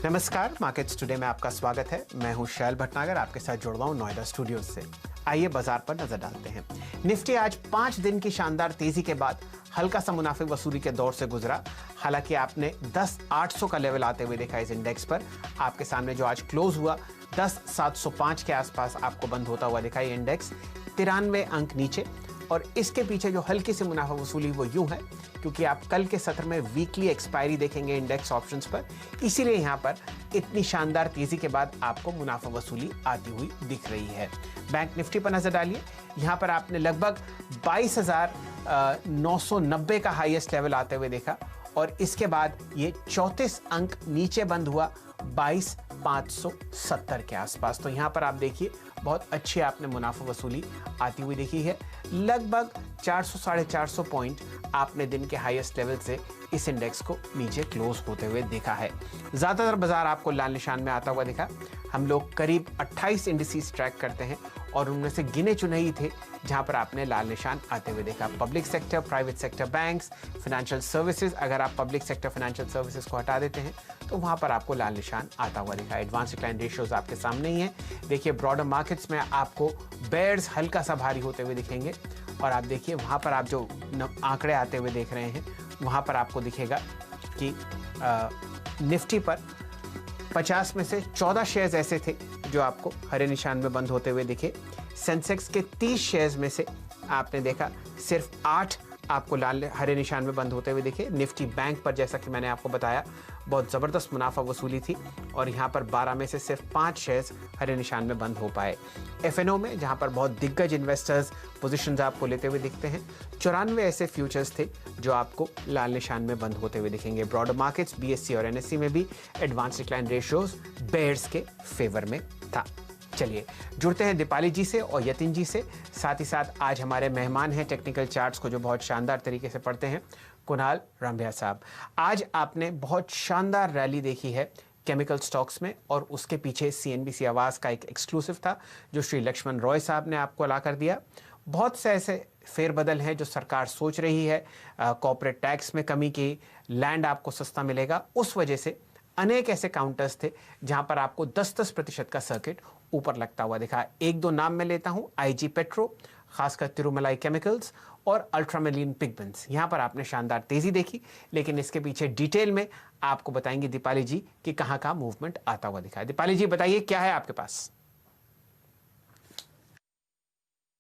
नमस्कार, markets today में आपका स्वागत है। मैं हूं शैल भटनागर, आपके साथ जुड़ रहा हूं नोएडा स्टूडियोज से। आइए बाजार पर नजर डालते हैं। निफ्टी आज 5 दिन की शानदार तेजी के बाद हल्का सा मुनाफे वसूली के दौर से गुजरा। हालांकि आपने 10,800 का लेवल आते हुए देखा इस इंडेक्स पर। आपके सामने जो आज क्लोज हुआ 10,705 के आसपास आपको बंद होता हुआ दिखा। ये इंडेक्स 93 अंक नीचे, और इसके पीछे जो हल्की सी मुनाफा वसूली वो यूं है क्योंकि आप कल के सत्र में वीकली एक्सपायरी देखेंगे इंडेक्स ऑप्शंस पर, इसीलिए यहां पर इतनी शानदार तेजी के बाद आपको मुनाफा वसूली आती हुई दिख रही है। बैंक निफ्टी पर नजर डालिए, यहां पर आपने लगभग 22,990 का हाईएस्ट लेवल आते हुए देखा, और इसके बाद ये 34 अंक नीचे बंद हुआ 22,570 के आसपास। तो यहां पर आप देखिए बहुत अच्छी आपने मुनाफा वसूली आती हुई देखी है। लगभग 400-450 पॉइंट आपने दिन के हाईएस्ट लेवल से इस इंडेक्स को नीचे क्लोज होते हुए देखा है। ज्यादातर बाजार आपको लाल निशान में आता हुआ दिखा। हम लोग करीब 28 इंडिसेस ट्रैक करते हैं और उनमें से गिने चुने ही थे जहां पर आपने लाल निशान आते हुए देखा। Public sector, private sector, banks, financial services, अगर आप पब्लिक सेक्टर फाइनेंशियल सर्विसेज को हटा देते हैं तो वहां पर आपको लाल निशान आता हुआ दिखा। एडवांस डिक्लाइन रेशियोज आपके सामने ही है। देखिए ब्रॉडर मार्केट्स में आपको बेयर्स हल्का सा भारी होते हुए दिखेंगे, और आप देखिए वहां पर आप जो आंकड़े आते हुए देख रहे हैं वहां पर आपको दिखेगा कि निफ्टी पर 50 में से 14 शेयर्स ऐसे थे जो आपको हरे निशान में बंद होते हुए दिखे। सेंसेक्स के 30 शेयर्स में से आपने देखा सिर्फ 8 आपको लाल हरे निशान में बंद होते हुए दिखे। निफ्टी बैंक पर जैसा कि मैंने आपको बताया बहुत ज़बरदस्त मुनाफा वसूली थी, और यहाँ पर 12 में से सिर्फ 5 शेयर्स हरे निशान में बंद हो पाए। एफएनओ में जहाँ पर बहुत दिग्गज इन्वेस्टर्स पोजीशंस आपको लेते हुए दिखते हैं, 94 ऐसे फ्यूचर्स थे जो आपको लाल निशान में बंद होते हुए दिखेंगे। ब्रॉडर मार्केट्स, बीएससी और एनएससी में भी एडवांस डिक्लाइन रेशियोज बेयर्स के फेवर में था। चलिए जुड़ते हैं दीपाली जी से और यतिन जी से। साथ ही साथ आज हमारे मेहमान हैं टेक्निकल चार्ट्स को जो बहुत शानदार तरीके से पढ़ते हैं, कुणाल रामभिया साहब। आज आपने बहुत शानदार रैली देखी है केमिकल स्टॉक्स में, और उसके पीछे सीएनबीसी आवाज़ का एक एक्सक्लूसिव था जो श्री लक्ष्मण रॉय साहब ने आपको ला कर दिया। बहुत से ऐसे फेरबदल हैं जो सरकार सोच रही है। कॉर्पोरेट टैक्स में कमी की, लैंड आपको सस्ता मिलेगा, उस वजह से अनेक ऐसे काउंटर्स थे जहां पर आपको 10-10% का सर्किट ऊपर लगता हुआ दिखा। एक दो नाम मैं लेता हूं, आईजी पेट्रो, खासकर तिरुमलाई केमिकल्स और अल्ट्रामेलिन पिगमेंट्स। यहां पर आपने शानदार तेजी देखी, लेकिन इसके पीछे डिटेल में आपको बताएंगे दीपाली जी कि कहां का मूवमेंट आता हुआ दिखा है। दीपाली जी बताइए क्या है आपके पास।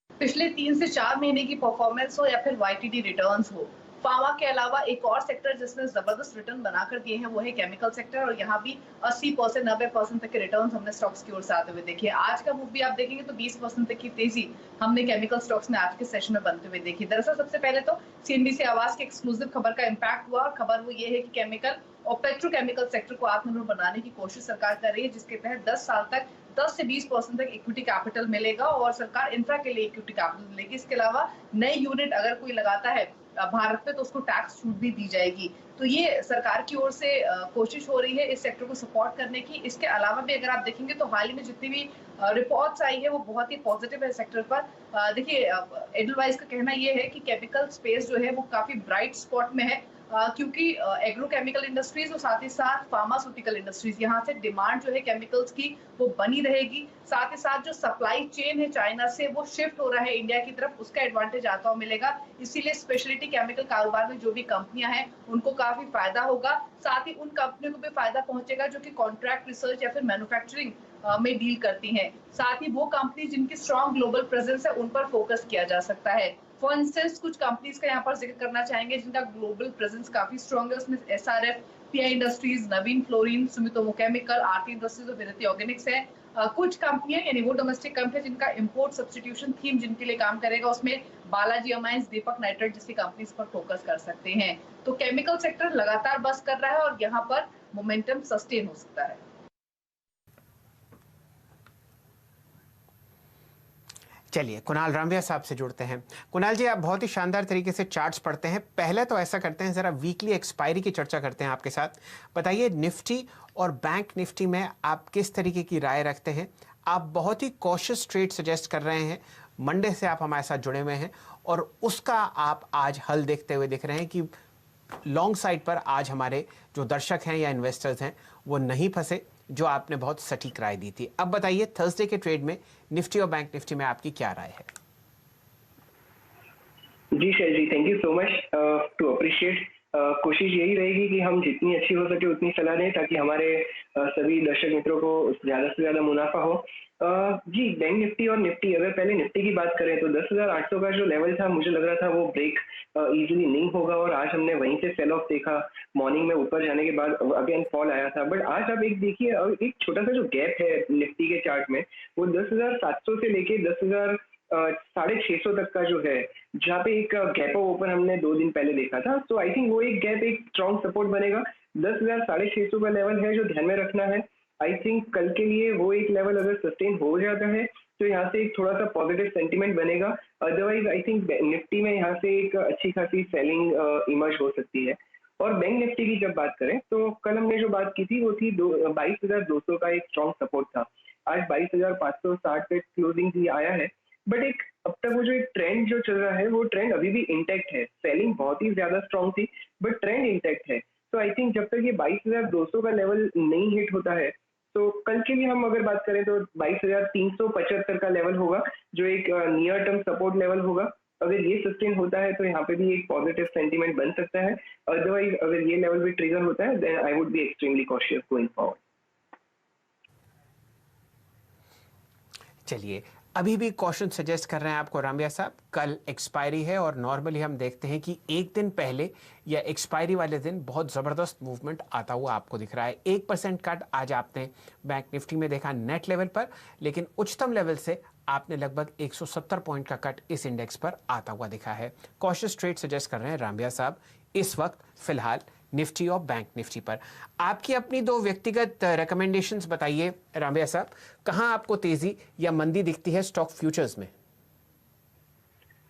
पिछले 3 से 4 महीने की परफॉर्मेंस हो या फिर वाईटीडी रिटर्न्स हो, फार्मा के अलावा एक और सेक्टर जिसने जबरदस्त रिटर्न बनाकर दिए हैं वो है केमिकल सेक्टर, और यहाँ भी 80% 90% तक के रिटर्न्स हमने स्टॉक्स की ओर से आते हुए देखे। आज का मूव भी आप देखेंगे तो 20% तक की तेजी हमने केमिकल स्टॉक्स में आज के सेशन में बनते हुए देखी। दरअसल सबसे पहले तो सीएनबीसी आवाज की एक्सक्लूसिव खबर का इम्पैक्ट हुआ, और खबर वो ये है कि केमिकल और पेट्रोकेमिकल सेक्टर को आत्मनिर्भर बनाने की कोशिश सरकार कर रही है, जिसके तहत 10 साल तक 10 से 20% तक इक्विटी कैपिटल मिलेगा, और सरकार इंफ्रा के लिए इक्विटी कैपिटल मिलेगी। इसके अलावा नई यूनिट अगर कोई लगाता है भारत में तो उसको टैक्स छूट भी दी जाएगी। तो ये सरकार की ओर से कोशिश हो रही है इस सेक्टर को सपोर्ट करने की। इसके अलावा भी अगर आप देखेंगे तो हाल ही में जितनी भी रिपोर्ट्स आई है वो बहुत ही पॉजिटिव है सेक्टर पर। देखिए एडलवाइज का कहना ये है कि केमिकल स्पेस जो है वो काफी ब्राइट स्पॉट में है, क्योंकि एग्रोकेमिकल इंडस्ट्रीज और साथ ही साथ फार्मास्यूटिकल इंडस्ट्रीज, यहाँ से डिमांड जो है केमिकल्स की वो बनी रहेगी। साथ ही साथ जो सप्लाई चेन है चाइना से वो शिफ्ट हो रहा है इंडिया की तरफ, उसका एडवांटेज आता हुआ मिलेगा। इसीलिए स्पेशलिटी केमिकल कारोबार में जो भी कंपनियां हैं उनको काफी फायदा होगा। साथ ही उन कंपनियों को भी फायदा पहुंचेगा जो कि कॉन्ट्रैक्ट रिसर्च या फिर मैन्युफैक्चरिंग में डील करती हैं। साथ ही वो कंपनी जिनकी स्ट्रॉन्ग ग्लोबल प्रेजेंस है उन पर फोकस किया जा सकता है। फॉर इंस्टेंस कुछ कंपनीज का यहाँ पर जिक्र करना चाहेंगे जिनका ग्लोबल प्रेजेंस काफी स्ट्रॉन्ग है, उसमें एसआरएफ, पीआई इंडस्ट्रीज, नवीन फ्लोरिन, सुमितोमो केमिकल, आरती इंडस्ट्रीज और विरति ऑर्गेनिक्स है। कुछ कंपनियां यानी वो डोमेस्टिक कंपनी जिनका इंपोर्ट सब्स्टिट्यूशन थीम जिनके लिए काम करेगा, उसमें बालाजी अमाइंस, दीपक नाइट्रेट जैसी कंपनीज पर फोकस कर सकते हैं। तो केमिकल सेक्टर लगातार बस कर रहा है और यहाँ पर मोमेंटम सस्टेन हो सकता है। चलिए कुणाल रामभिया साहब से जुड़ते हैं। कुणाल जी, आप बहुत ही शानदार तरीके से चार्ट्स पढ़ते हैं। पहले तो ऐसा करते हैं, जरा वीकली एक्सपायरी की चर्चा करते हैं आपके साथ। बताइए निफ्टी और बैंक निफ्टी में आप किस तरीके की राय रखते हैं। आप बहुत ही कॉशियस ट्रेड सजेस्ट कर रहे हैं, मंडे से आप हमारे साथ जुड़े हुए हैं और उसका आप आज हल देखते हुए दिख रहे हैं कि लॉन्ग साइड पर आज हमारे जो दर्शक हैं या इन्वेस्टर्स हैं वो नहीं फंसे, जो आपने बहुत सटीक राय दी थी। अब बताइए थर्सडे के ट्रेड में निफ्टी और बैंक निफ्टी में आपकी क्या राय है? जी Shail ji, thank you so much to appreciate. कोशिश यही रहेगी कि हम जितनी अच्छी हो सके उतनी सलाह दें ताकि हमारे सभी दर्शक मित्रों को ज़्यादा से ज़्यादा मुनाफा हो। जी, बैंक निफ्टी और निफ्टी, अगर पहले निफ्टी की बात करें तो 10,800 का जो लेवल था मुझे लग रहा था वो ब्रेक इजीली नहीं होगा और आज हमने वहीं से सेल ऑफ देखा। मॉर्निंग में ऊपर जाने के बाद अगेन फॉल आया था, बट आज आप एक देखिए, एक छोटा सा जो गैप है निफ्टी के चार्ट में वो 10,700 से लेके 10,650 तक का जो है, जहाँ पे एक गैप ऑफ ओपन हमने 2 दिन पहले देखा था। तो आई थिंक वो एक गैप एक स्ट्रॉन्ग सपोर्ट बनेगा। 10,650 का लेवल है जो ध्यान में रखना है। आई थिंक कल के लिए वो एक लेवल अगर सस्टेन हो जाता है तो यहाँ से एक थोड़ा सा पॉजिटिव सेंटीमेंट बनेगा। अदरवाइज आई थिंक निफ्टी में यहाँ से एक अच्छी खासी सेलिंग इमर्ज हो सकती है। और बैंक निफ्टी की जब बात करें तो कल हमने जो बात की थी वो थी 22,200 का एक स्ट्रॉन्ग सपोर्ट था। आज 22,560 पे क्लोजिंग भी आया है, बट एक अब तक वो जो एक ट्रेंड जो चल रहा है वो ट्रेंड अभी भी इंटैक्ट है। सेलिंग बहुत ही ज्यादा स्ट्रॉन्ग थी बट ट्रेंड इंटैक्ट है। तो आई थिंक जब तक ये 22,200 का लेवल नहीं हिट होता है तो कल के लिए हम अगर बात करें तो 22,375 का लेवल होगा जो एक नियर टर्म सपोर्ट लेवल होगा। अगर ये सस्टेन होता है तो यहाँ पे भी एक पॉजिटिव सेंटीमेंट बन सकता है। अदरवाइज अगर ये लेवल भी ट्रिगर होता है then I would be extremely cautious going forward. चलिए, अभी भी कॉशन सजेस्ट कर रहे हैं आपको रामबिया साहब, कल एक्सपायरी है और नॉर्मली हम देखते हैं कि एक दिन पहले या एक्सपायरी वाले दिन बहुत ज़बरदस्त मूवमेंट आता हुआ आपको दिख रहा है। 1% कट आज आपने बैंक निफ्टी में देखा नेट लेवल पर, लेकिन उच्चतम लेवल से आपने लगभग 170 पॉइंट का कट इस इंडेक्स पर आता हुआ दिखा है। कॉशियस ट्रेड सजेस्ट कर रहे हैं रामबिया साहब इस वक्त फिलहाल निफ्टी और बैंक निफ्टी पर। आपकी अपनी दो व्यक्तिगत रिकमेंडेशंस बताइए रामबिया साहब, कहां आपको तेजी या मंदी दिखती है स्टॉक फ्यूचर्स में?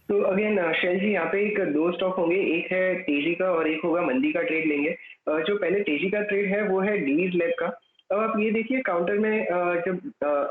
तो अगेन शैल जी, यहाँ पे एक 2 स्टॉक होंगे, एक है तेजी का और एक होगा मंदी का ट्रेड लेंगे। जो पहले तेजी का ट्रेड है वो है डीवीज लैब का। अब आप ये देखिए काउंटर में जब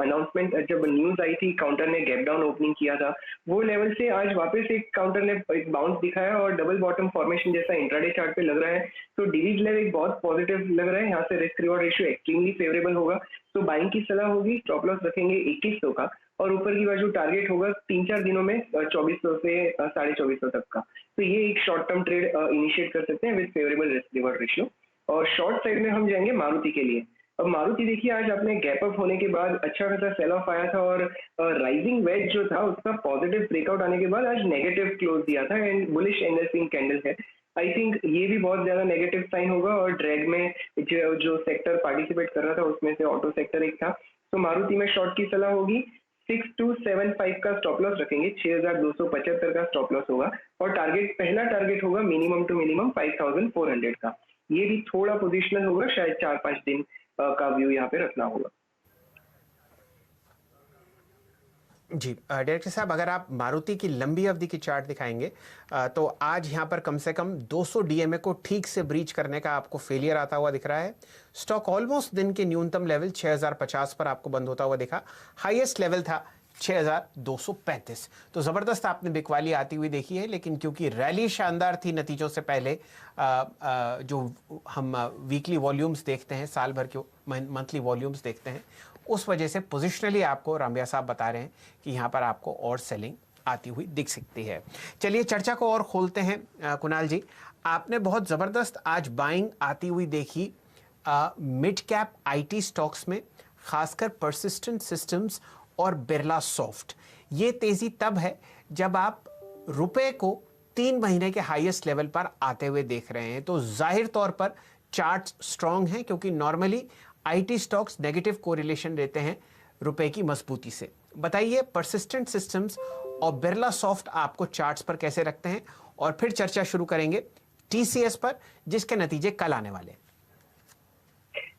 अनाउंसमेंट जब न्यूज आई थी काउंटर ने गैप डाउन ओपनिंग किया था, वो लेवल से आज वापस एक काउंटर ने एक बाउंस दिखाया और डबल बॉटम फॉर्मेशन जैसा इंट्राडे चार्ट पे लग रहा है। तो डीवीज लेव एक बहुत पॉजिटिव लग रहा है, यहाँ से risk reward ratio extremely favourable होगा। तो बाइंग की सलाह होगी, स्टॉप लॉस रखेंगे 2100 का और ऊपर की बाजू टारगेट होगा 3-4 दिनों में 2400 से 2450 तक का। तो ये एक शॉर्ट टर्म ट्रेड इनिशिएट कर सकते हैं with favourable risk reward ratio. और शॉर्ट साइड में हम जाएंगे मारुति के लिए। अब मारुति देखिए आज आपने गैप अप होने के बाद अच्छा खासा सेल ऑफ आया था और राइजिंग वेज जो था उसका पॉजिटिव ब्रेकआउट आने के बाद आज नेगेटिव क्लोज दिया था एंड बुलिश एंगल्फिंग कैंडल है। आई थिंक ये भी बहुत ज्यादा नेगेटिव साइन होगा और ड्रैग में जो सेक्टर पार्टिसिपेट कर रहा था उसमें से ऑटो सेक्टर एक था। तो मारुति में शॉर्ट की सलाह होगी, 6275 का स्टॉप लॉस रखेंगे, 6275 का स्टॉप लॉस होगा और टारगेट पहला टारगेट होगा मिनिमम टू मिनिमम 5400 का। ये भी थोड़ा पोजिशनल होगा, शायद 4-5 दिन का व्यू यहाँ पे रखना होगा। जी डायरेक्टर साहब, अगर आप मारुति की लंबी अवधि की चार्ट दिखाएंगे तो आज यहाँ पर कम से कम 200 डीएमए को ठीक से ब्रीच करने का आपको फेलियर आता हुआ दिख रहा है। स्टॉक ऑलमोस्ट दिन के न्यूनतम लेवल 6050 पर आपको बंद होता हुआ दिखा, हाईएस्ट लेवल था 6235। तो ज़बरदस्त आपने बिकवाली आती हुई देखी है, लेकिन क्योंकि रैली शानदार थी नतीजों से पहले, जो हम वीकली वॉल्यूम्स देखते हैं, साल भर के मंथली वॉल्यूम्स देखते हैं, उस वजह से पोजिशनली आपको रामबिया साहब बता रहे हैं कि यहाँ पर आपको और सेलिंग आती हुई दिख सकती है। चलिए चर्चा को और खोलते हैं। कुणाल जी, आपने बहुत ज़बरदस्त आज बाइंग आती हुई देखी मिड कैप आईटी स्टॉक्स में, खासकर परसिस्टेंट सिस्टम्स और बिरला सॉफ्ट। ये तेजी तब है जब आप रुपए को 3 महीने के हाईएस्ट लेवल पर आते हुए देख रहे हैं, तो जाहिर तौर पर चार्ट स्ट्रांग है क्योंकि normally IT stocks negative correlation देते हैं रुपए की मजबूती से। बताइए परसिस्टेंट सिस्टम्स और बिरला सॉफ्ट आपको चार्ट्स पर कैसे रखते हैं, और फिर चर्चा शुरू करेंगे टीसीएस पर जिसके नतीजे कल आने वाले हैं।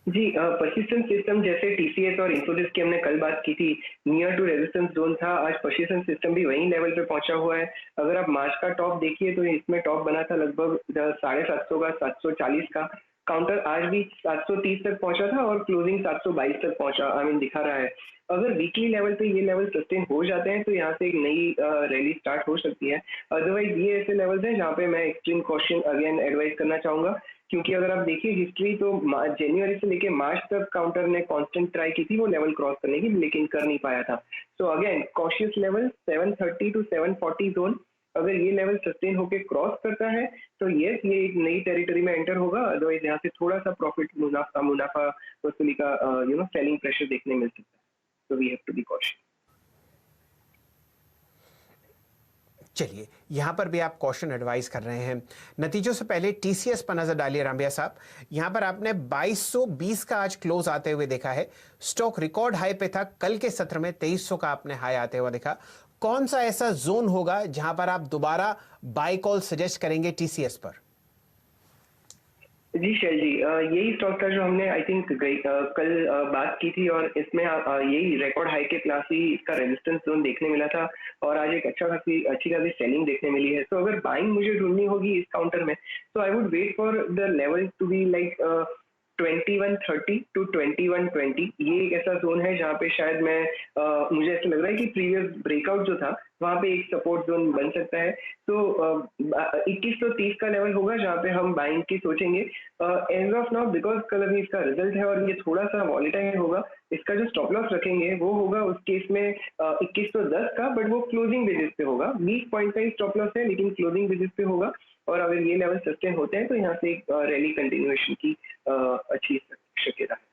जी, परसिस्टेंट सिस्टम जैसे टीसीएस और इंफोसिस की हमने कल बात की थी, नियर टू रेजिस्टेंस जोन था, आज परसिस्टेंट सिस्टम भी वही लेवल पे पहुंचा हुआ है। अगर आप मार्च का टॉप देखिए तो इसमें टॉप बना था लगभग 750 का, 740 का। काउंटर आज भी 730 तक पहुंचा था और क्लोजिंग 722 तक पहुंचा, दिखा रहा है। अगर वीकली लेवल पे ये लेवल सस्टेन हो जाते हैं तो यहाँ से एक नई रैली स्टार्ट हो सकती है। अदरवाइज ये ऐसे लेवल्स हैं जहाँ पे मैं एक्सट्रीम कॉशन अगेन एडवाइस करना चाहूंगा, क्योंकि अगर आप देखिए हिस्ट्री तो जनवरी से लेके मार्च तक काउंटर ने कांस्टेंट ट्राई की थी वो लेवल क्रॉस करने की, लेकिन कर नहीं पाया था। So again cautious level 730 to 740 zone, अगर ये लेवल सस्टेन होके क्रॉस करता है तो यस ये एक नई टेरिटरी में एंटर होगा। अदरवाइज यहाँ से थोड़ा सा प्रॉफिट मुनाफा वसूली का सेलिंग प्रेशर देखने मिल सकता है। So we have to be cautious. चलिए, यहां पर भी आप कॉशन एडवाइस कर रहे हैं। नतीजों से पहले टीसीएस पर नजर डालिए रामबिया साहब। यहां पर आपने 2220 का आज क्लोज आते हुए देखा है। स्टॉक रिकॉर्ड हाई पे था, कल के सत्र में 2300 का आपने हाई आते हुए देखा। कौन सा ऐसा जोन होगा जहां पर आप दोबारा बाय कॉल सजेस्ट करेंगे टीसीएस पर? जी शैल जी, यही स्टॉक था जो हमने आई थिंक कल बात की थी, और इसमें यही रिकॉर्ड हाई के क्लास ही इसका रेजिस्टेंस जोन देखने मिला था और आज एक अच्छी खासी सेलिंग देखने मिली है। तो अगर बाइंग मुझे ढूंढनी होगी इस काउंटर में तो I would wait for the level to be like 2130 to 2120। ये एक ऐसा जोन है जहाँ पे शायद मुझे ऐसा लग रहा है कि प्रीवियस ब्रेकआउट जो था वहाँ पे एक सपोर्ट जोन बन सकता है। तो 2130 का लेवल होगा जहाँ पे हम बाइंग की सोचेंगे एज ऑफ नाउ, बिकॉज कल अभी इसका रिजल्ट है और ये थोड़ा सा वॉलेटाइल होगा। इसका जो स्टॉप लॉस रखेंगे वो होगा उस केस में 2110 का, बट वो क्लोजिंग बेसिस पे होगा। 20 पॉइंट का ही स्टॉप लॉस है लेकिन क्लोजिंग बेसिस पे होगा, और अगर ये लेवल सस्टेन होते हैं तो यहाँ से एक रैली कंटिन्यूएशन की अच्छी शक्यता है।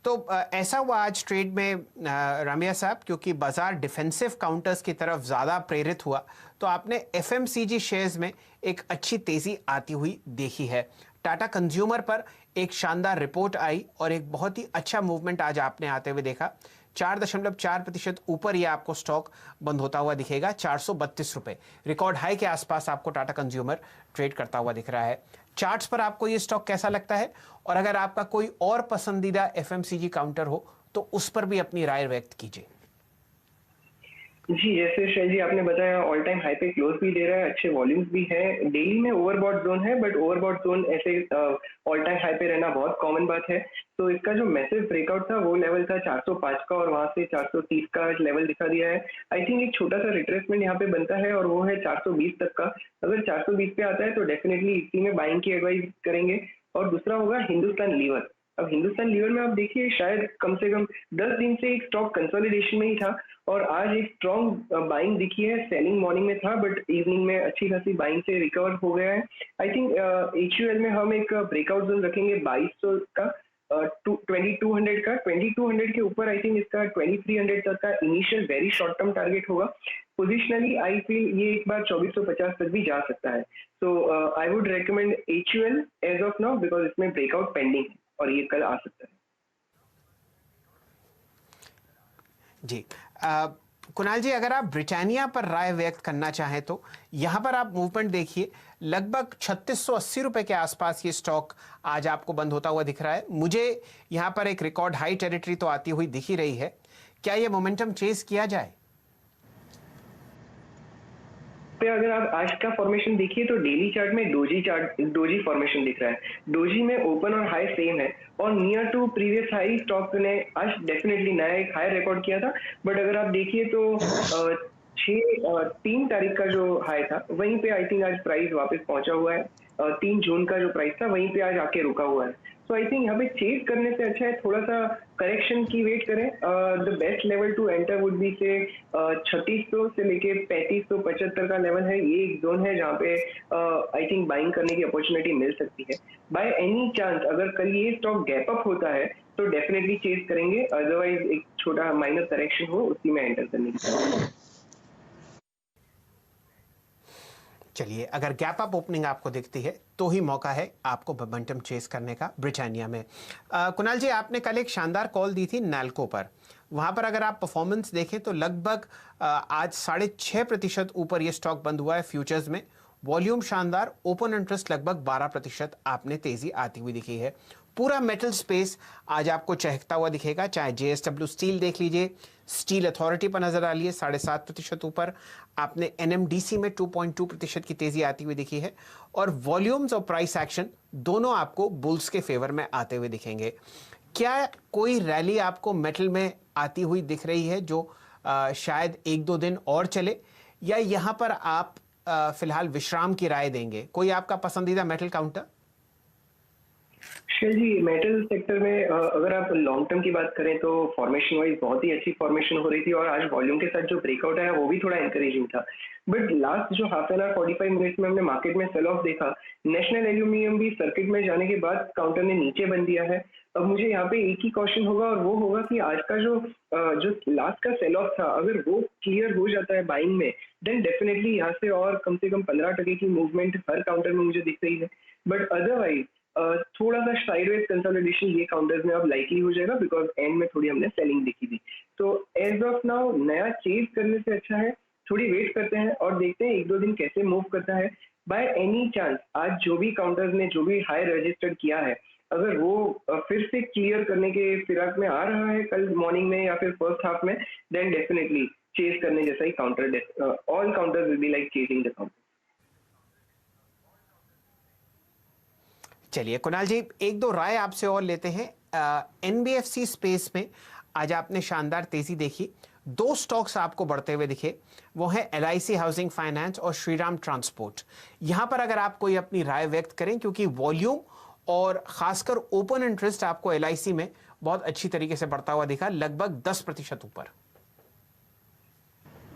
तो ऐसा हुआ आज ट्रेड में रामिया साहब, क्योंकि बाजार डिफेंसिव काउंटर्स की तरफ ज़्यादा प्रेरित हुआ तो आपने एफएमसीजी शेयर्स में एक अच्छी तेज़ी आती हुई देखी है। टाटा कंज्यूमर पर एक शानदार रिपोर्ट आई और एक बहुत ही अच्छा मूवमेंट आज आपने आते हुए देखा। 4.4% ऊपर ये आपको स्टॉक बंद होता हुआ दिखेगा, 432 रुपए रिकॉर्ड हाई के आसपास आपको टाटा कंज्यूमर ट्रेड करता हुआ दिख रहा है। चार्ट्स पर आपको ये स्टॉक कैसा लगता है, और अगर आपका कोई और पसंदीदा एफएमसीजी काउंटर हो तो उस पर भी अपनी राय व्यक्त कीजिए। जी, जैसे शैल जी आपने बताया ऑल टाइम हाई पे क्लोज भी दे रहा है, अच्छे वॉल्यूम्स भी है। डेली में ओवरबॉट जोन है, बट ओवरबॉट जोन ऐसे ऑल टाइम हाई पे रहना बहुत कॉमन बात है। तो इसका जो मैसिव ब्रेकआउट था वो लेवल था 405 का, और वहां से 430 का लेवल दिखा दिया है। आई थिंक एक छोटा सा रिट्रेसमेंट यहाँ पे बनता है और वो है 420 तक का। अगर 420 पे आता है तो डेफिनेटली इसी में बाइंग की एडवाइस करेंगे। और दूसरा होगा हिंदुस्तान लीवर। अब हिंदुस्तान लीवर में आप देखिए शायद कम से कम 10 दिन से एक स्टॉक कंसोलिडेशन में ही था, और आज एक स्ट्रॉन्ग बाइंग दिखी है। सेलिंग मॉर्निंग में था बट इवनिंग में अच्छी खासी बाइंग से रिकवर हो गया है। आई थिंक एचयूएल में हम एक ब्रेकआउट जोन रखेंगे 2200 का, 2200 का। 2200 के ऊपर आई थिंक इसका 2300 तक का initial very short term target होगा। पोजिशनली आई फील ये एक बार 2450 तक भी जा सकता है। So I would recommend HUL as of now, because इसमें ब्रेकआउट पेंडिंग है और ये कल आ सकता है। जी कुणाल जी, अगर आप ब्रिटानिया पर राय व्यक्त करना चाहें तो यहां पर आप मूवमेंट देखिए, लगभग 3680 रुपए के आसपास ये स्टॉक आज आपको बंद होता हुआ दिख रहा है। मुझे यहां पर एक रिकॉर्ड हाई टेरिटरी तो आती हुई दिख ही रही है। क्या ये मोमेंटम चेस किया जाए? पे अगर आप आज का फॉर्मेशन देखिए तो डेली चार्ट में डोजी फॉर्मेशन दिख रहा है। डोजी में ओपन और हाई सेम है, और near to previous high stock ने आज डेफिनेटली नया एक हाई रिकॉर्ड किया था। बट अगर आप देखिए तो 3 तारीख का जो हाई था वहीं पे आई थिंक आज प्राइस वापस पहुंचा हुआ है। 3 जून का जो प्राइस था वहीं पे आज आके रुका हुआ है। तो आई थिंक यहाँ पे चेज करने से अच्छा है थोड़ा सा करेक्शन की वेट करें। The best level to enter would be से 3600 से लेके 3575 का लेवल है। ये एक जोन है जहाँ पे आई थिंक बाइंग करने की अपॉर्चुनिटी मिल सकती है। बाय एनी चांस अगर कल ये स्टॉक गैप अप होता है तो डेफिनेटली चेज करेंगे, अदरवाइज एक छोटा माइनर करेक्शन हो उसी में एंटर करने की। चलिए, अगर गैप अप ओपनिंग आपको दिखती है तो ही मौका है आपको मोमेंटम चेस करने का ब्रिटानिया में। कुणाल जी, आपने कल एक शानदार कॉल दी थी नैल्को पर। वहां पर अगर आप परफॉर्मेंस देखें तो लगभग आज 6.5% ऊपर ये स्टॉक बंद हुआ है फ्यूचर्स में। वॉल्यूम शानदार, ओपन इंटरेस्ट लगभग 12% आपने तेजी आती हुई दिखी है। पूरा मेटल स्पेस आज आपको चहकता हुआ दिखेगा। चाहे JSW स्टील देख लीजिए, स्टील अथॉरिटी पर नजर डालिए 7.5% ऊपर। आपने NMDC में 2.2% की तेजी आती हुई दिखी है और वॉल्यूम्स और प्राइस एक्शन दोनों आपको बुल्स के फेवर में आते हुए दिखेंगे। क्या कोई रैली आपको मेटल में आती हुई दिख रही है जो शायद 1-2 दिन और चले, या यहां पर आप फिलहाल विश्राम की राय देंगे? कोई आपका पसंदीदा मेटल काउंटर? शैल जी, मेटल सेक्टर में अगर आप लॉन्ग टर्म की बात करें तो फॉर्मेशन वाइज बहुत ही अच्छी फॉर्मेशन हो रही थी और आज वॉल्यूम के साथ जो ब्रेकआउट आया वो भी थोड़ा एनकरेजिंग था। बट लास्ट जो हाफ एन आवर 45 मिनट्स में हमने मार्केट में सेल ऑफ देखा, नेशनल एल्यूमिनियम भी सर्किट में जाने के बाद काउंटर ने नीचे बन दिया है। अब मुझे यहाँ पे एक ही क्वेश्चन होगा और वो होगा कि आज का जो लास्ट का सेल ऑफ था, अगर वो क्लियर हो जाता है बाइंग में, देन डेफिनेटली यहाँ से कम 15% की मूवमेंट हर काउंटर में मुझे दिख रही है। बट अदरवाइज थोड़ा सा साइडवेज कंसोलिडेशन ये काउंटर्स में अब लाइकली हो जाएगा, बिकॉज एंड में थोड़ी हमने सेलिंग देखी थी। तो एज ऑफ नाउ नया चेज करने से अच्छा है थोड़ी वेट करते हैं और देखते हैं 1-2 दिन कैसे मूव करता है। बाय एनी चांस आज जो भी काउंटर्स ने जो भी हाई रजिस्टर्ड किया है, अगर वो फिर से क्लियर करने के फिराक में आ रहा है कल मॉर्निंग में या फिर फर्स्ट हाफ में, देन डेफिनेटली चेज करने जैसा ही counter, all counters will be like chasing the counter. चलिए कुणाल जी, 1-2 राय आपसे और लेते हैं। NBFC स्पेस में आज आपने शानदार तेजी देखी। 2 स्टॉक्स आपको बढ़ते हुए दिखे, वो है LIC हाउसिंग फाइनेंस और श्रीराम ट्रांसपोर्ट। यहां पर अगर आप कोई अपनी राय व्यक्त करें, क्योंकि वॉल्यूम और खासकर ओपन इंटरेस्ट आपको LIC में बहुत अच्छी तरीके से बढ़ता हुआ दिखा, लगभग 10% ऊपर।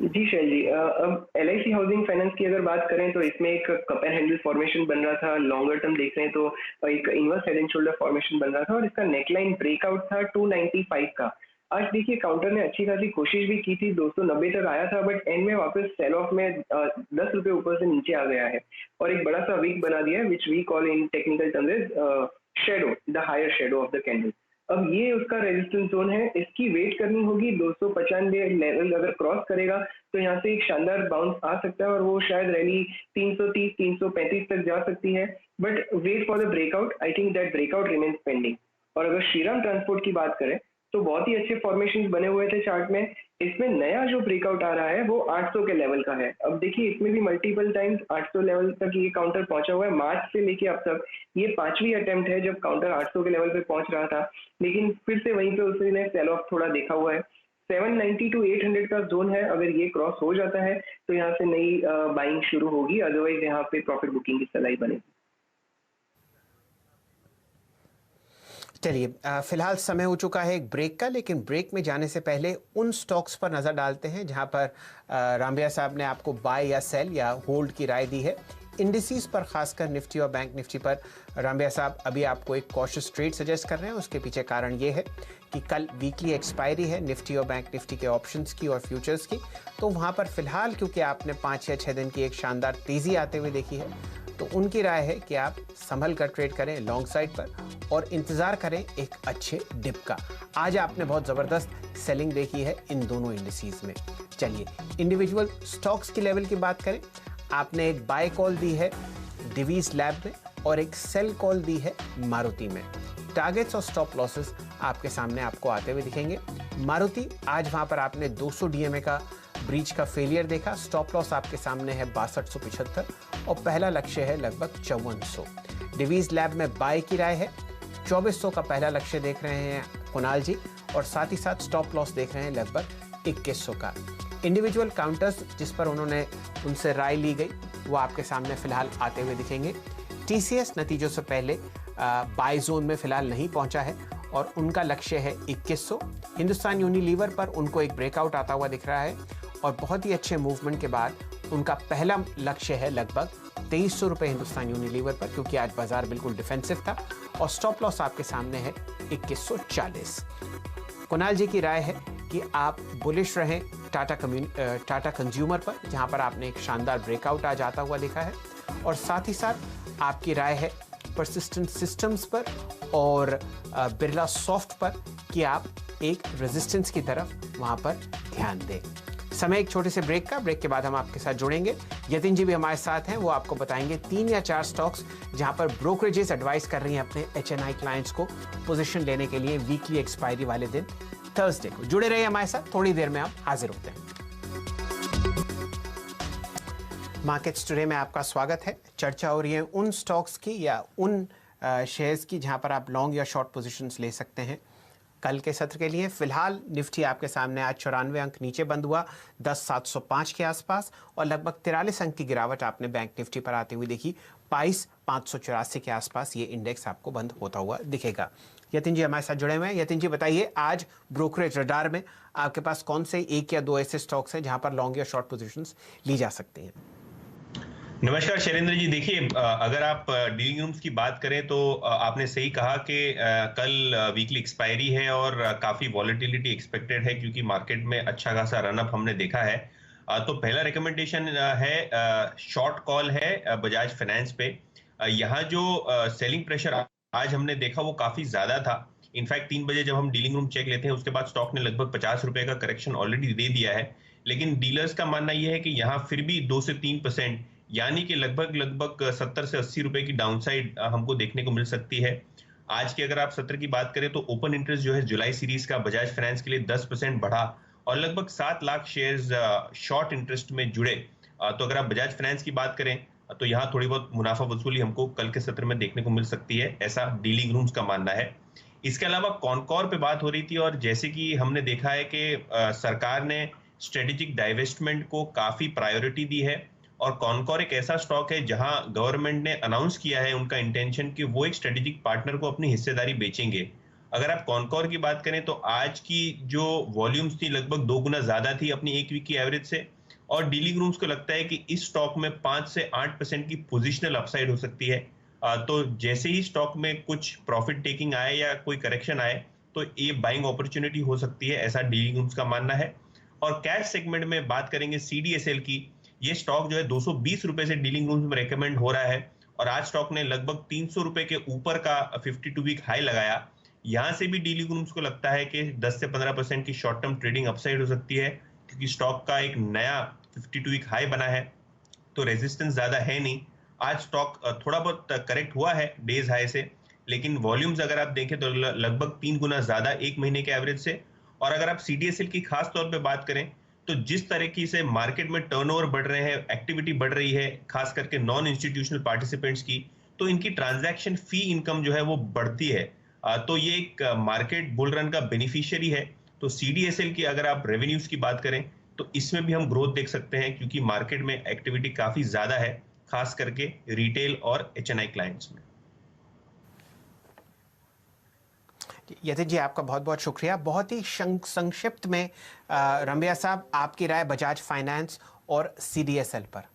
जी शैल जी, अब LIC हाउसिंग फाइनेंस की अगर बात करें तो इसमें एक कप एंड हैंडल फॉर्मेशन बन रहा था। लॉन्गर टर्म देख रहे हैं तो एक inverse head and shoulder formation बन रहा था और इसका नेकलाइन ब्रेकआउट था 295 का। आज देखिए काउंटर ने अच्छी खासी कोशिश भी की थी, 290 तक आया था, बट एंड में वापस सेल ऑफ में 10 रुपए ऊपर से नीचे आ गया है और एक बड़ा सा वीक बना दिया है, which we call in technical terms shadow, the higher shadow of the candle. अब ये उसका रेजिस्टेंस जोन है, इसकी वेट करनी होगी। 295 लेवल अगर क्रॉस करेगा तो यहाँ से एक शानदार बाउंस आ सकता है और वो शायद रैली 330-335 तक जा सकती है। But wait for the breakout, I think that breakout remains pending. और अगर श्रीराम ट्रांसपोर्ट की बात करें तो बहुत ही अच्छे फॉर्मेशन बने हुए थे चार्ट में। इसमें नया जो ब्रेकआउट आ रहा है वो 800 के लेवल का है। अब देखिए इसमें भी मल्टीपल टाइम्स 800 लेवल तक ये काउंटर पहुंचा हुआ है। मार्च से लेके अब तक ये 5वीं अटेम्प्ट है जब काउंटर 800 के लेवल पे पहुंच रहा था, लेकिन फिर से वहीं पे उसने सेल ऑफ थोड़ा देखा हुआ है। 790 to 800 का जोन है, अगर ये क्रॉस हो जाता है तो यहाँ से नई बाइंग शुरू होगी, अदरवाइज यहाँ पे प्रॉफिट बुकिंग की सलाह बनेगी। चलिए फिलहाल समय हो चुका है एक ब्रेक का, लेकिन ब्रेक में जाने से पहले उन स्टॉक्स पर नज़र डालते हैं जहां पर रामबिया साहब ने आपको बाय या सेल या होल्ड की राय दी है। इंडिसेस पर, खासकर निफ्टी और बैंक निफ्टी पर रामबिया साहब अभी आपको एक कॉशियस ट्रेड सजेस्ट कर रहे हैं। उसके पीछे कारण ये है कि कल वीकली एक्सपायरी है निफ्टी और बैंक निफ्टी के ऑप्शंस की और फ्यूचर्स की, तो वहाँ पर फिलहाल क्योंकि आपने 5 या 6 दिन की एक शानदार तेज़ी आते हुए देखी है, तो उनकी राय है कि आप संभल कर ट्रेड करें लॉन्ग साइड पर और इंतज़ार करें एक अच्छे डिप का। आज आपने बहुत ज़बरदस्त सेलिंग देखी है इन दोनों इंडिसेस में। चलिए इंडिविजुअल स्टॉक्स की लेवल की बात करें। आपने एक बाय कॉल दी है डिवीज लैब में और एक सेल कॉल दी है मारुति में। टारगेट्स और स्टॉप लॉसेस आपके सामने आपको आते हुए दिखेंगे। मारुति आज वहाँ पर आपने 200 DMA का ब्रीच का फेलियर देखा। स्टॉप लॉस आपके सामने है 6275 और पहला लक्ष्य है लगभग 5400। डिवीज लैब में बाय की राय है, 2400 का पहला लक्ष्य देख रहे हैं कुणाल जी, और साथ ही साथ स्टॉप लॉस देख रहे हैं लगभग 2100 का। इंडिविजुअल काउंटर्स जिस पर उनसे राय ली गई वो आपके सामने फिलहाल आते हुए दिखेंगे। TCS नतीजों से पहले बाय जोन में फिलहाल नहीं पहुंचा है और उनका लक्ष्य है 2100। हिंदुस्तान यूनिलीवर पर उनको एक ब्रेकआउट आता हुआ दिख रहा है और बहुत ही अच्छे मूवमेंट के बाद उनका पहला लक्ष्य है लगभग 2300 रुपये हिंदुस्तान यूनिलीवर पर, क्योंकि आज बाजार बिल्कुल डिफेंसिव था, और स्टॉप लॉस आपके सामने है 2140। कुणाल जी की राय है कि आप बुलिश रहें टाटा कंज्यूमर पर, जहां पर आपने एक शानदार ब्रेकआउट आज आता हुआ देखा है, और साथ ही साथ आपकी राय है परसिस्टेंट सिस्टम्स पर और बिरला सॉफ्ट पर कि आप एक रेजिस्टेंस की तरफ वहां पर ध्यान दें। समय एक छोटे से ब्रेक का, ब्रेक के बाद हम आपके साथ जुड़ेंगे। यतिन जी भी हमारे साथ हैं, वो आपको बताएंगे 3 या 4 स्टॉक्स जहां पर ब्रोकरेजेस एडवाइस कर रही हैं अपने HNI क्लाइंट्स को पोजीशन लेने के लिए वीकली एक्सपायरी वाले दिन थर्सडे को। जुड़े रहिए हमारे साथ, थोड़ी देर में आप हाजिर होते हैं। मार्केट्स टुडे में आपका स्वागत है। चर्चा हो रही है उन स्टॉक्स की या उन शेयर्स की जहां पर आप लॉन्ग या शॉर्ट पोजीशंस ले सकते हैं कल के सत्र के लिए। फिलहाल निफ्टी आपके सामने आज 94 अंक नीचे बंद हुआ 10,705 के आसपास, और लगभग 43 अंक की गिरावट आपने बैंक निफ्टी पर आते हुए देखी। 22,584 के आसपास ये इंडेक्स आपको बंद होता हुआ दिखेगा। यतिन जी हमारे साथ जुड़े हुए हैं। यतिन जी बताइए, आज ब्रोकरेज रडार में आपके पास कौन से 1 या 2 ऐसे स्टॉक्स हैं जहां पर लॉन्ग या शॉर्ट पोजीशंस ली जा सकती हैं? नमस्कार शैलेंद्र जी, देखिए अगर आप डीलिंग रूम्स की बात करें तो आपने सही कहा कि कल वीकली एक्सपायरी है और काफी वॉलेटिलिटी एक्सपेक्टेड है, क्योंकि मार्केट में अच्छा खासा रनअप हमने देखा है। तो पहला रिकमेंडेशन है शॉर्ट कॉल है बजाज फाइनेंस पे। यहाँ जो सेलिंग प्रेशर आज हमने देखा वो काफी ज्यादा था। इनफैक्ट 3 बजे जब हम डीलिंग रूम चेक लेते हैं उसके बाद स्टॉक ने लगभग 50 रुपए का करेक्शन ऑलरेडी दे दिया है, लेकिन डीलर्स का मानना यह है कि यहाँ फिर भी 2 से 3% यानी कि लगभग 70 से 80 रुपए की डाउनसाइड हमको देखने को मिल सकती है। आज की अगर आप सत्र की बात करें तो ओपन इंटरेस्ट जो है जुलाई सीरीज का बजाज फाइनेंस के लिए 10% बढ़ा और लगभग 7 लाख शेयर्स शॉर्ट इंटरेस्ट में जुड़े। तो अगर आप बजाज फाइनेंस की बात करें तो यहाँ थोड़ी बहुत मुनाफा वसूली हमको कल के सत्र में देखने को मिल सकती है, ऐसा डीलिंग रूम्स का मानना है। इसके अलावा कॉनकॉर पे बात हो रही थी, और जैसे कि हमने देखा है कि सरकार ने स्ट्रेटेजिक डाइवेस्टमेंट को काफी प्रायोरिटी दी है, और कॉनकॉर एक ऐसा स्टॉक है जहां गवर्नमेंट ने अनाउंस किया है उनका इंटेंशन कि वो एक स्ट्रेटेजिक पार्टनर को अपनी हिस्सेदारी बेचेंगे। अगर आप कॉनकॉर की बात करें तो आज की जो वॉल्यूम्स थी लगभग 2 गुना ज्यादा थी अपनी 1 वीक की एवरेज से, और डीलिंग रूम्स को लगता है कि इस स्टॉक में 5 से 8% की पोजिशनल अपसाइड हो सकती है। तो जैसे ही स्टॉक में कुछ प्रॉफिट टेकिंग आए या कोई करेक्शन आए तो ये बाइंग अपॉर्चुनिटी हो सकती है, ऐसा डीलिंग रूम्स का मानना है। और कैश सेगमेंट में बात करेंगे CDSL की, ये स्टॉक जो है 220 रुपए से डीलिंग रूम में रेकमेंड हो रहा है, और आज स्टॉक ने लगभग 300 रुपए के ऊपर का 52 वीक हाई लगाया। यहां से भी डीलिंग रूम्स को लगता है कि 10 से 15% की शॉर्ट टर्म ट्रेडिंग अपसाइड हो सकती है, क्योंकि स्टॉक का एक नया 52 वीक हाई बना है, तो रेजिस्टेंस ज्यादा है नहीं। आज स्टॉक थोड़ा बहुत करेक्ट हुआ है डेज हाई से, लेकिन वॉल्यूम्स अगर आप देखें तो लगभग 3 गुना ज्यादा 1 महीने के एवरेज से। और अगर आप CDSL की खास तौर पे बात करें तो जिस तरीके से मार्केट में टर्नओवर बढ़ रहे हैं, एक्टिविटी बढ़ रही है, खास करके नॉन इंस्टीट्यूशनल पार्टिसिपेंट्स की, तो इनकी ट्रांजैक्शन फी इनकम जो है वो बढ़ती है। तो ये एक मार्केट बुल रन का बेनिफिशियरी है। तो CDSL की अगर आप रेवेन्यूज की बात करें तो इसमें भी हम ग्रोथ देख सकते हैं, क्योंकि मार्केट में एक्टिविटी काफी ज्यादा है, खास करके रिटेल और HNI क्लाइंट्स में। यतिन जी आपका बहुत बहुत शुक्रिया। बहुत ही संक्षिप्त में रंबिया साहब, आपकी राय बजाज फाइनेंस और CDSL पर?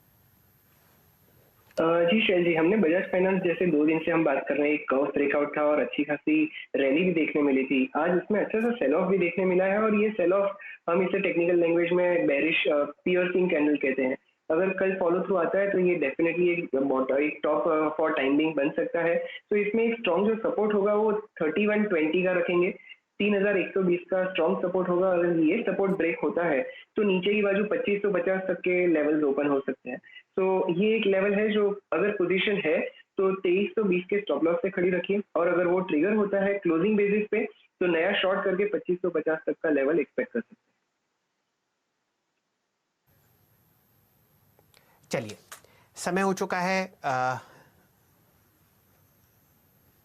जी शैल जी, हमने बजाज फाइनेंस जैसे 2 दिन से हम बात कर रहे हैं, एक कर्व ब्रेकआउट था और अच्छी खासी रैली भी देखने मिली थी। आज उसमें अच्छा सा सेल ऑफ भी देखने मिला है, और ये सेल ऑफ हम इसे टेक्निकल लैंग्वेज में बेरिश पियर्सिंग कैंडल कहते हैं। अगर कल फॉलो थ्रू आता है तो ये डेफिनेटली एक टॉप फॉर टाइम बिंग बन सकता है। तो इसमें एक स्ट्रॉन्ग जो सपोर्ट होगा वो 3120 का रखेंगे, 3120 का स्ट्रॉन्ग सपोर्ट होगा। अगर ये सपोर्ट ब्रेक होता है तो नीचे की बाजू 2550 तक के लेवल्स ओपन हो सकते हैं। तो ये एक लेवल है जो अगर पोजीशन है तो 2320 के स्टॉप लॉस से खड़ी रखिए, और अगर वो ट्रिगर होता है क्लोजिंग बेसिस पे तो नया शॉर्ट करके 2550 तक का लेवल एक्सपेक्ट कर सकते हैं। चलिए, समय हो चुका है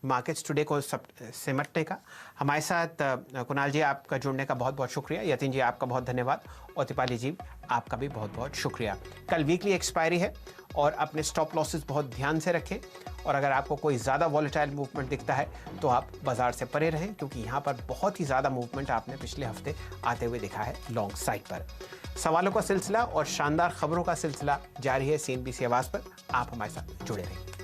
मार्केट्स टुडे को सिमटने का। हमारे साथ कुणाल जी, आपका जुड़ने का बहुत बहुत शुक्रिया। यतिन जी आपका बहुत धन्यवाद, और तिपाली जी आपका भी बहुत बहुत शुक्रिया। कल वीकली एक्सपायरी है, और अपने स्टॉप लॉसेस बहुत ध्यान से रखें, और अगर आपको कोई ज़्यादा वॉलेटाइल मूवमेंट दिखता है तो आप बाजार से परे रहें, क्योंकि यहाँ पर बहुत ही ज़्यादा मूवमेंट आपने पिछले हफ्ते आते हुए देखा है लॉन्ग साइड पर। सवालों का सिलसिला और शानदार खबरों का सिलसिला जारी है CNBC आवाज़ पर। आप हमारे साथ जुड़े रहें।